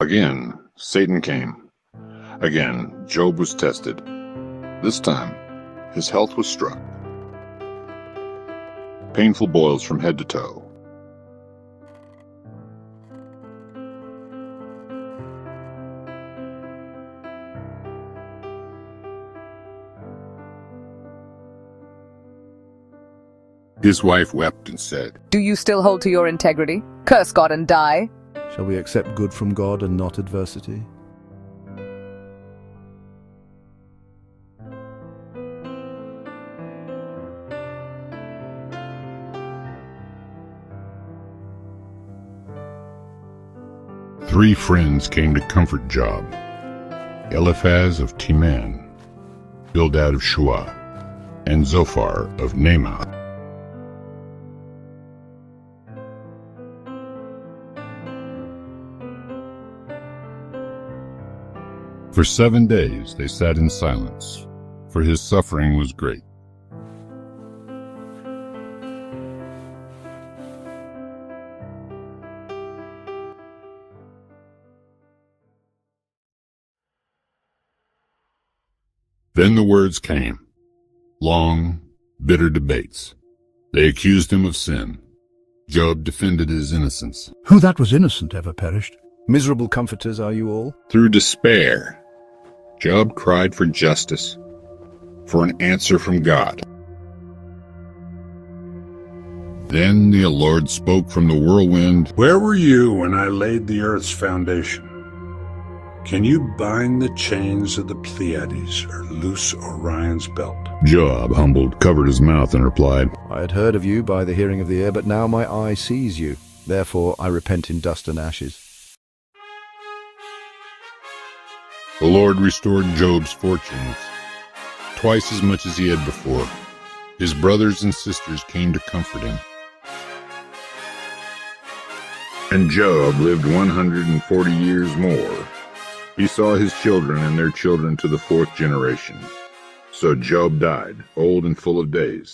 Again, Satan came. Again, Job was tested. This time, his health was struck. Painful boils from head to toe. His wife wept and said, "Do you still hold to your integrity? Curse God and die." Shall we accept good from God and not adversity? Three friends came to comfort Job: Eliphaz of Teman, Bildad of Shuah, and Zophar of Naamath. For 7 days they sat in silence, for his suffering was great. Then the words came, long, bitter debates. They accused him of sin. Job defended his innocence. Who that was innocent ever perished? Miserable comforters are you all? Through despair, Job cried for justice, for an answer from God. Then the Lord spoke from the whirlwind. Where were you when I laid the earth's foundation? Can you bind the chains of the Pleiades or loose Orion's belt? Job, humbled, covered his mouth and replied, I had heard of you by the hearing of the ear, but now my eye sees you. Therefore I repent in dust and ashes. The Lord restored Job's fortunes, twice as much as he had before. His brothers and sisters came to comfort him. And Job lived 140 years more. He saw his children and their children to the 4th generation. So Job died, old and full of days.